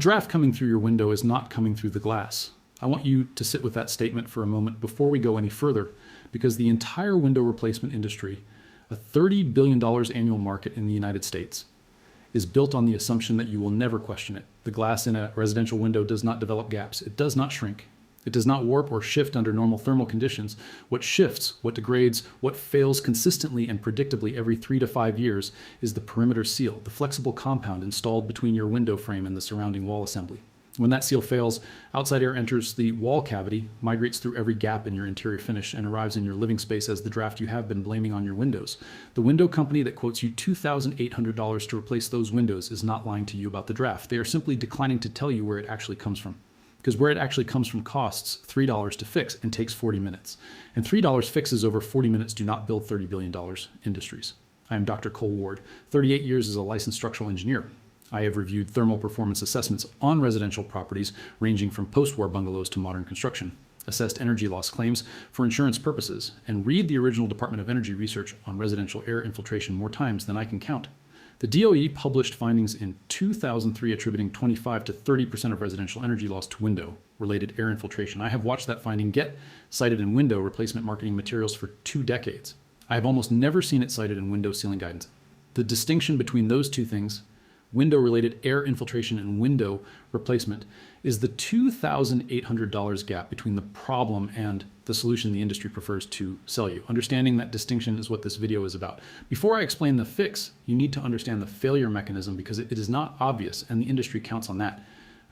draft coming through your window is not coming through the glass. I want you to sit with that statement for a moment before we go any further, because the entire window replacement industry, a $30 billion annual market in the United States, is built on the assumption that you will never question it. The glass in a residential window does not develop gaps. It does not shrink. It does not warp or shift under normal thermal conditions. What shifts, what degrades, what fails consistently and predictably every 3 to 5 years is the perimeter seal, the flexible compound installed between your window frame and the surrounding wall assembly. When that seal fails, outside air enters the wall cavity, migrates through every gap in your interior finish, and arrives in your living space as the draft you have been blaming on your windows. The window company that quotes you $2,800 to replace those windows is not lying to you about the draft. They are simply declining to tell you where it actually comes from. Because where it actually comes from costs $3 to fix and takes 40 minutes. And $3 fixes over 40 minutes do not build $30 billion industries. I am Dr. Cole Ward, 38 years as a licensed structural engineer. I have reviewed thermal performance assessments on residential properties ranging from post-war bungalows to modern construction, assessed energy loss claims for insurance purposes, and read the original Department of Energy research on residential air infiltration more times than I can count. The DOE published findings in 2003 attributing 25 to 30% of residential energy loss to window-related air infiltration. I have watched that finding get cited in window replacement marketing materials for 2 decades. I have almost never seen it cited in window sealing guidance. The distinction between those two things, window-related air infiltration and window replacement, is the $2,800 gap between the problem and the solution the industry prefers to sell you. Understanding that distinction is what this video is about. Before I explain the fix, you need to understand the failure mechanism because it is not obvious and the industry counts on that.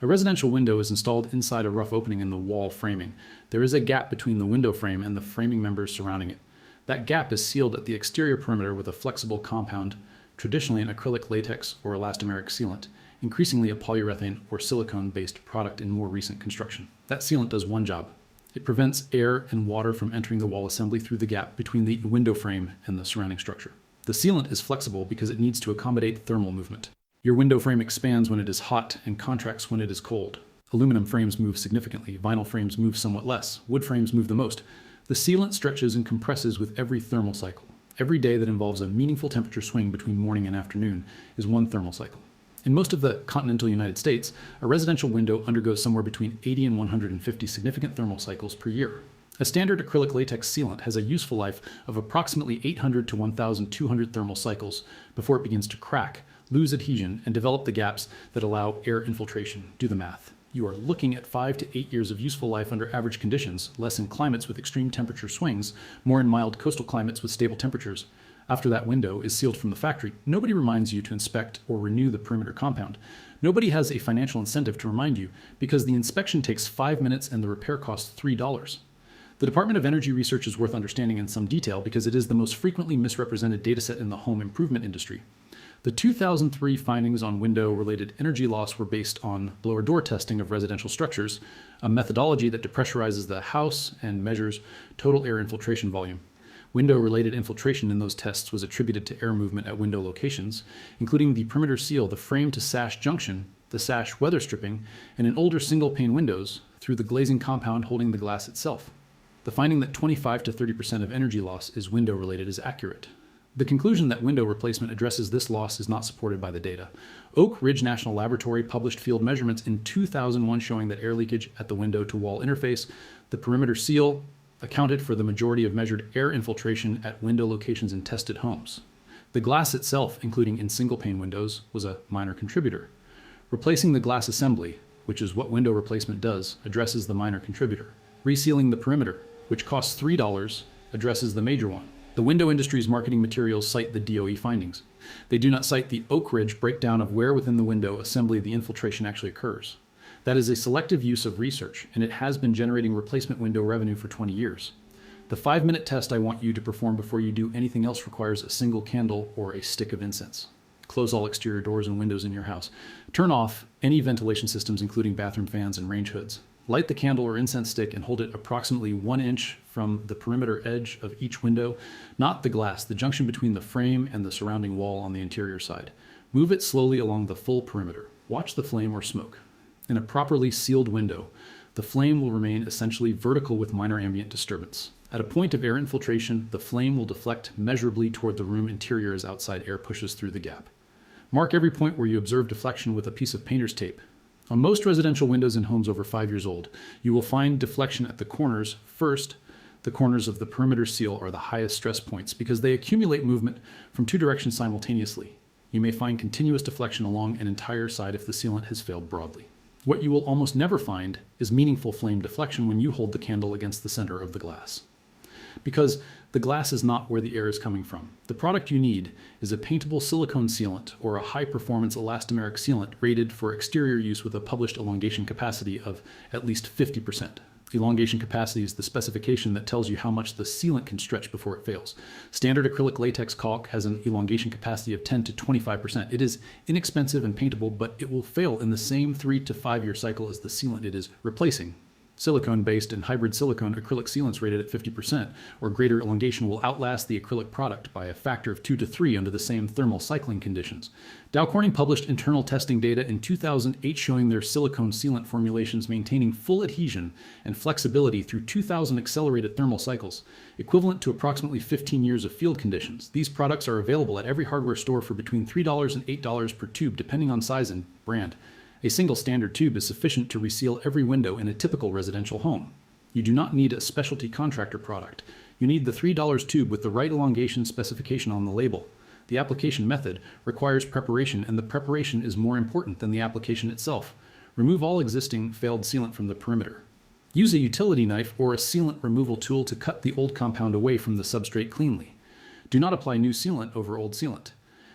A residential window is installed inside a rough opening in the wall framing. There is a gap between the window frame and the framing members surrounding it. That gap is sealed at the exterior perimeter with a flexible compound, traditionally an acrylic latex or elastomeric sealant, increasingly a polyurethane or silicone-based product in more recent construction. That sealant does one job. It prevents air and water from entering the wall assembly through the gap between the window frame and the surrounding structure. The sealant is flexible because it needs to accommodate thermal movement. Your window frame expands when it is hot and contracts when it is cold. Aluminum frames move significantly, vinyl frames move somewhat less, wood frames move the most. The sealant stretches and compresses with every thermal cycle. Every day that involves a meaningful temperature swing between morning and afternoon is one thermal cycle. In most of the continental United States, a residential window undergoes somewhere between 80 and 150 significant thermal cycles per year. A standard acrylic latex sealant has a useful life of approximately 800 to 1,200 thermal cycles before it begins to crack, lose adhesion, and develop the gaps that allow air infiltration. Do the math. You are looking at 5 to 8 years of useful life under average conditions, less in climates with extreme temperature swings, more in mild coastal climates with stable temperatures. After that window is sealed from the factory, nobody reminds you to inspect or renew the perimeter compound. Nobody has a financial incentive to remind you because the inspection takes 5 minutes and the repair costs $3. The Department of Energy research is worth understanding in some detail because it is the most frequently misrepresented dataset in the home improvement industry. The 2003 findings on window-related energy loss were based on blower door testing of residential structures, a methodology that depressurizes the house and measures total air infiltration volume. Window-related infiltration in those tests was attributed to air movement at window locations, including the perimeter seal, the frame-to-sash junction, the sash weather stripping, and in older single-pane windows through the glazing compound holding the glass itself. The finding that 25 to 30% of energy loss is window-related is accurate. The conclusion that window replacement addresses this loss is not supported by the data. Oak Ridge National Laboratory published field measurements in 2001 showing that air leakage at the window-to-wall interface, the perimeter seal, accounted for the majority of measured air infiltration at window locations in tested homes. The glass itself, including in single-pane windows, was a minor contributor. Replacing the glass assembly, which is what window replacement does, addresses the minor contributor. Resealing the perimeter, which costs $3, addresses the major one. The window industry's marketing materials cite the DOE findings. They do not cite the Oak Ridge breakdown of where within the window assembly the infiltration actually occurs. That is a selective use of research, and it has been generating replacement window revenue for 20 years. The 5-minute test I want you to perform before you do anything else requires a single candle or a stick of incense. Close all exterior doors and windows in your house. Turn off any ventilation systems, including bathroom fans and range hoods. Light the candle or incense stick and hold it approximately 1 inch from the perimeter edge of each window, not the glass, the junction between the frame and the surrounding wall on the interior side. Move it slowly along the full perimeter. Watch the flame or smoke. In a properly sealed window, the flame will remain essentially vertical with minor ambient disturbance. At a point of air infiltration, the flame will deflect measurably toward the room interior as outside air pushes through the gap. Mark every point where you observe deflection with a piece of painter's tape. On most residential windows in homes over 5 years old, you will find deflection at the corners. First, the corners of the perimeter seal are the highest stress points because they accumulate movement from two directions simultaneously. You may find continuous deflection along an entire side if the sealant has failed broadly. What you will almost never find is meaningful flame deflection when you hold the candle against the center of the glass, because the glass is not where the air is coming from. The product you need is a paintable silicone sealant or a high-performance elastomeric sealant rated for exterior use with a published elongation capacity of at least 50%. Elongation capacity is the specification that tells you how much the sealant can stretch before it fails. Standard acrylic latex caulk has an elongation capacity of 10 to 25%. It is inexpensive and paintable, but it will fail in the same 3 to 5 year cycle as the sealant it is replacing. Silicone-based and hybrid silicone acrylic sealants rated at 50% or greater elongation will outlast the acrylic product by a factor of 2 to 3 under the same thermal cycling conditions. Dow Corning published internal testing data in 2008 showing their silicone sealant formulations maintaining full adhesion and flexibility through 2,000 accelerated thermal cycles, equivalent to approximately 15 years of field conditions. These products are available at every hardware store for between $3 and $8 per tube, depending on size and brand. A single standard tube is sufficient to reseal every window in a typical residential home. You do not need a specialty contractor product. You need the $3 tube with the right elongation specification on the label. The application method requires preparation, and the preparation is more important than the application itself. Remove all existing failed sealant from the perimeter. Use a utility knife or a sealant removal tool to cut the old compound away from the substrate cleanly. Do not apply new sealant over old sealant.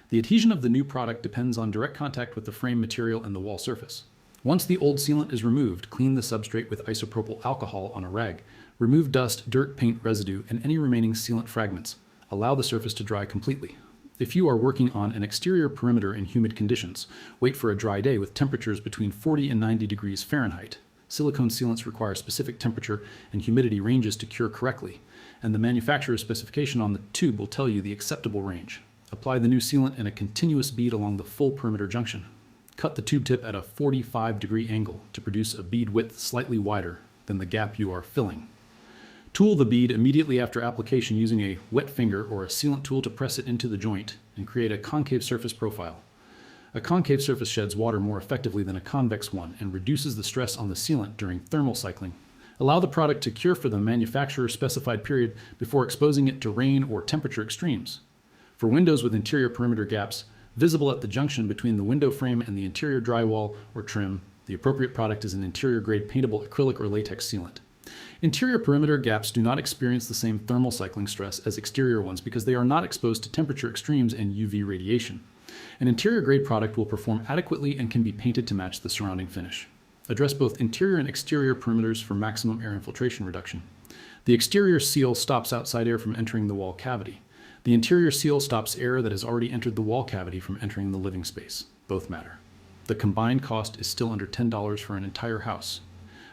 The adhesion of the new product depends on direct contact with the frame material and the wall surface. Once the old sealant is removed, clean the substrate with isopropyl alcohol on a rag. Remove dust, dirt, paint residue, and any remaining sealant fragments. Allow the surface to dry completely. If you are working on an exterior perimeter in humid conditions, wait for a dry day with temperatures between 40 and 90 degrees Fahrenheit. Silicone sealants require specific temperature and humidity ranges to cure correctly, and the manufacturer's specification on the tube will tell you the acceptable range. Apply the new sealant in a continuous bead along the full perimeter junction. Cut the tube tip at a 45-degree angle to produce a bead width slightly wider than the gap you are filling. Tool the bead immediately after application using a wet finger or a sealant tool to press it into the joint and create a concave surface profile. A concave surface sheds water more effectively than a convex one and reduces the stress on the sealant during thermal cycling. Allow the product to cure for the manufacturer's specified period before exposing it to rain or temperature extremes. For windows with interior perimeter gaps visible at the junction between the window frame and the interior drywall or trim, the appropriate product is an interior-grade paintable acrylic or latex sealant. Interior perimeter gaps do not experience the same thermal cycling stress as exterior ones because they are not exposed to temperature extremes and UV radiation. An interior-grade product will perform adequately and can be painted to match the surrounding finish. Address both interior and exterior perimeters for maximum air infiltration reduction. The exterior seal stops outside air from entering the wall cavity. The interior seal stops air that has already entered the wall cavity from entering the living space. Both matter. The combined cost is still under $10 for an entire house.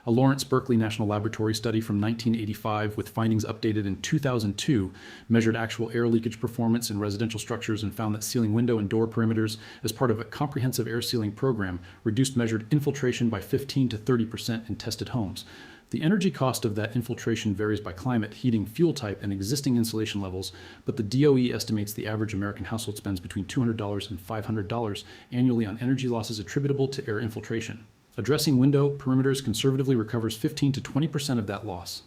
A Lawrence Berkeley National Laboratory study from 1985 with findings updated in 2002 measured actual air leakage performance in residential structures and found that sealing window and door perimeters as part of a comprehensive air sealing program reduced measured infiltration by 15 to 30% in tested homes. The energy cost of that infiltration varies by climate, heating, fuel type, and existing insulation levels, but the DOE estimates the average American household spends between $200 and $500 annually on energy losses attributable to air infiltration. Addressing window perimeters conservatively recovers 15 to 20% of that loss.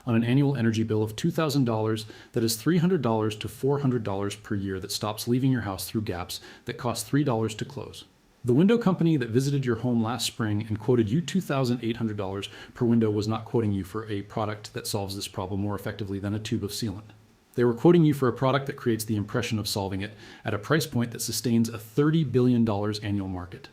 On an annual energy bill of $2,000, that is $300 to $400 per year that stops leaving your house through gaps that cost $3 to close. The window company that visited your home last spring and quoted you $2,800 per window was not quoting you for a product that solves this problem more effectively than a tube of sealant. They were quoting you for a product that creates the impression of solving it at a price point that sustains a $30 billion annual market.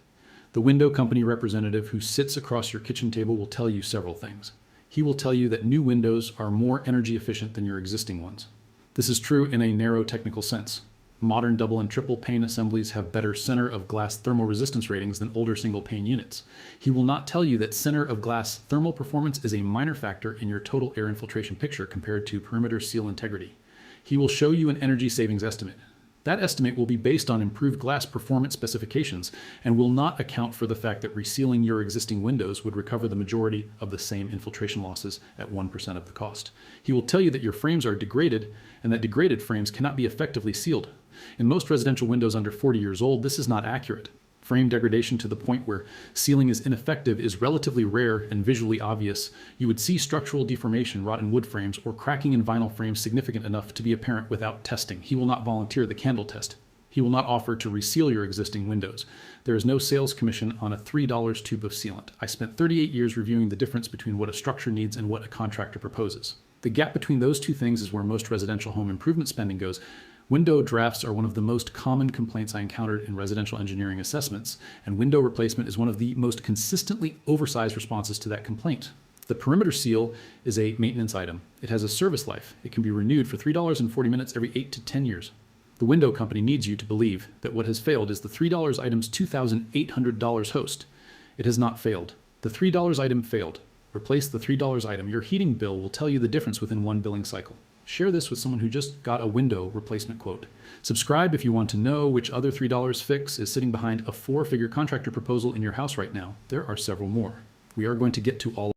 The window company representative who sits across your kitchen table will tell you several things. He will tell you that new windows are more energy efficient than your existing ones. This is true in a narrow technical sense. Modern double and triple pane assemblies have better center of glass thermal resistance ratings than older single pane units. He will not tell you that center of glass thermal performance is a minor factor in your total air infiltration picture compared to perimeter seal integrity. He will show you an energy savings estimate. That estimate will be based on improved glass performance specifications and will not account for the fact that resealing your existing windows would recover the majority of the same infiltration losses at 1% of the cost. He will tell you that your frames are degraded and that degraded frames cannot be effectively sealed. In most residential windows under 40 years old, this is not accurate. Frame degradation to the point where sealing is ineffective is relatively rare and visually obvious. You would see structural deformation, rot in wood frames, or cracking in vinyl frames significant enough to be apparent without testing. He will not volunteer the candle test. He will not offer to reseal your existing windows. There is no sales commission on a $3 tube of sealant. I spent 38 years reviewing the difference between what a structure needs and what a contractor proposes. The gap between those two things is where most residential home improvement spending goes. Window drafts are one of the most common complaints I encountered in residential engineering assessments, and window replacement is one of the most consistently oversized responses to that complaint. The perimeter seal is a maintenance item. It has a service life. It can be renewed for $3.40 every 8 to 10 years. The window company needs you to believe that what has failed is the $3 item's $2,800 host. It has not failed. The $3 item failed. Replace the $3 item. Your heating bill will tell you the difference within one billing cycle. Share this with someone who just got a window replacement quote. Subscribe if you want to know which other $3 fix is sitting behind a 4-figure contractor proposal in your house right now. There are several more. We are going to get to all